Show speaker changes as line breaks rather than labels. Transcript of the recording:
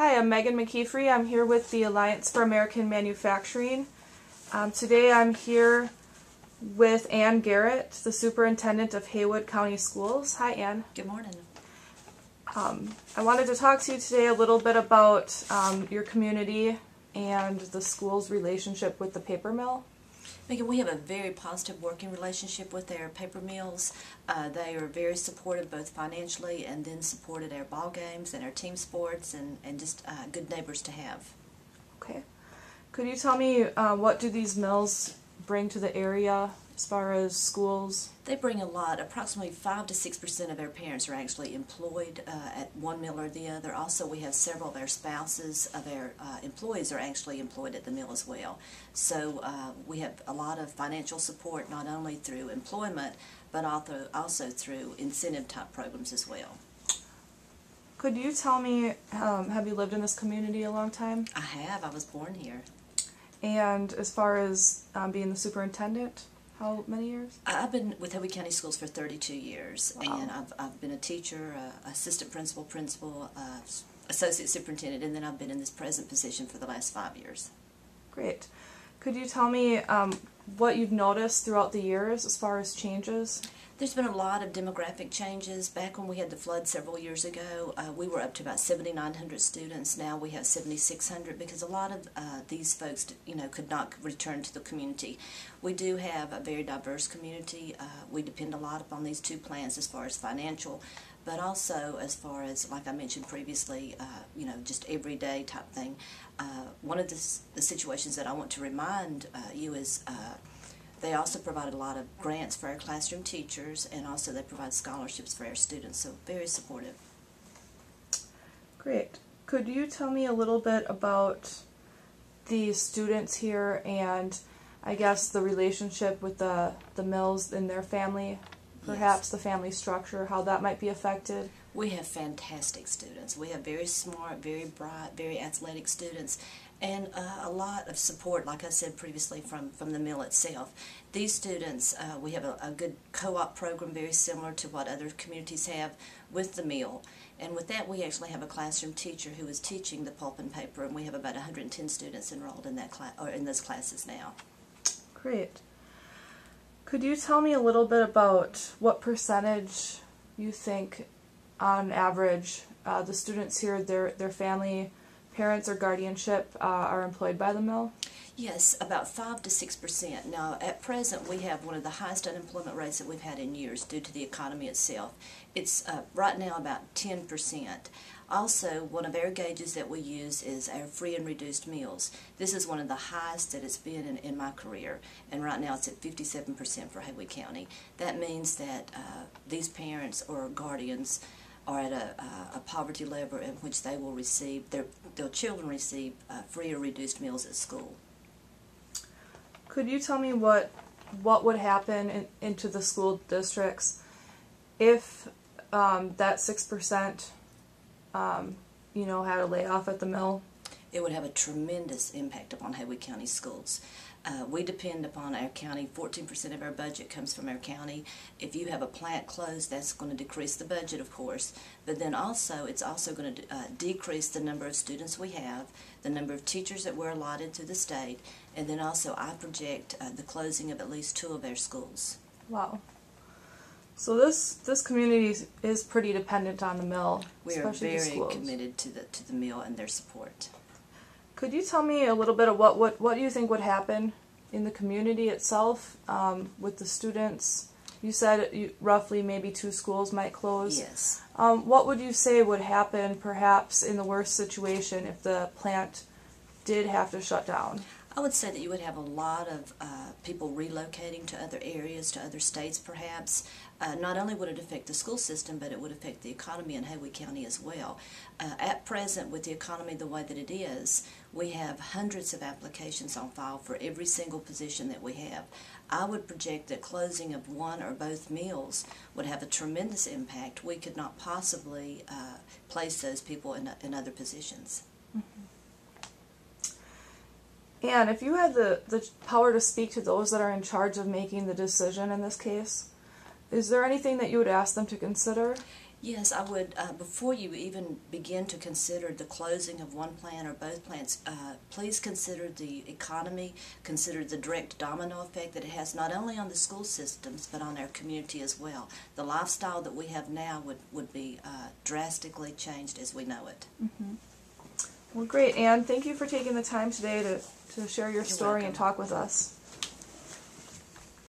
Hi, I'm Megan McKeefrey. I'm here with the Alliance for American Manufacturing. Today I'm here with Ann Garrett, the Superintendent of Haywood County Schools. Hi, Ann.
Good morning.
I wanted to talk to you today a little bit about your community and the school's relationship with the paper mill.
Megan, we have a very positive working relationship with our paper mills. They are very supportive both financially and then supported our ball games and our team sports and just good neighbors to have.
Okay. Could you tell me what do these mills bring to the area as far as schools?
They bring a lot. Approximately 5 to 6% of our parents are actually employed at one mill or the other. Also, we have several of our spouses of our employees are actually employed at the mill as well. So we have a lot of financial support, not only through employment, but also through incentive type programs as well.
Could you tell me, have you lived in this community a long time?
I have. I was born here.
And as far as being the superintendent, how many years?
I've been with Haywood County Schools for 32 years,
Wow.
and I've been a teacher, assistant principal, associate superintendent, and then I've been in this present position for the last 5 years.
Great. Could you tell me what you've noticed throughout the years as far as changes?
There's been a lot of demographic changes. Back when we had the flood several years ago, we were up to about 7,900 students. Now we have 7,600 because a lot of these folks, could not return to the community. We do have a very diverse community. We depend a lot upon these two plans as far as financial, but also as far as, like I mentioned previously, just everyday type thing. One of the situations that I want to remind you is they also provide a lot of grants for our classroom teachers, and also they provide scholarships for our students, so very supportive.
Great. Could you tell me a little bit about the students here and I guess the relationship with the mills and their family, perhaps? Yes. The family structure, how that might be affected?
We have fantastic students. We have very smart, very bright, very athletic students, and a lot of support, like I said previously, from the mill itself. These students, we have a good co-op program very similar to what other communities have with the mill. And with that, we actually have a classroom teacher who is teaching the pulp and paper, and we have about 110 students enrolled in that in those classes now.
Great. Could you tell me a little bit about what percentage you think, on average, the students here, their family, parents or guardianship are employed by the mill?
Yes, about 5 to 6%. Now, at present, we have one of the highest unemployment rates that we've had in years due to the economy itself. It's right now about 10%. Also, one of our gauges that we use is our free and reduced meals. This is one of the highest that it's been in my career, and right now it's at 57% for Haywood County. That means that these parents or guardians are at a poverty level in which they will receive, their children receive free or reduced meals at school.
Could you tell me what would happen into the school districts if that 6% had a layoff at the mill?
It would have a tremendous impact upon Haywood County schools. We depend upon our county. 14% of our budget comes from our county. If you have a plant closed, that's going to decrease the budget, of course, but then also it's also going to decrease the number of students we have, the number of teachers that we're allotted through the state, and then also I project the closing of at least 2 of our schools.
Wow. So this community is pretty dependent on the mill.
We are very committed to the mill and their support.
Could you tell me a little bit of what do you think would happen in the community itself with the students? You said roughly maybe 2 schools might close.
Yes.
What would you say would happen perhaps in the worst situation if the plant did have to shut down?
I would say that you would have a lot of people relocating to other areas, to other states perhaps. Not only would it affect the school system, but it would affect the economy in Haywood County as well. At present, with the economy the way that it is, we have hundreds of applications on file for every single position that we have. I would project that closing of one or both mills would have a tremendous impact. We could not possibly place those people in other positions.
Mm-hmm. And if you had the power to speak to those that are in charge of making the decision in this case, is there anything that you would ask them to consider?
Yes, I would, before you even begin to consider the closing of one plant or both plants, please consider the economy, consider the direct domino effect that it has not only on the school systems but on our community as well. The lifestyle that we have now would be drastically changed as we know it.
Mm-hmm. Well, great, Anne. Thank you for taking the time today to share your
You're
story
welcome.
and talk with us.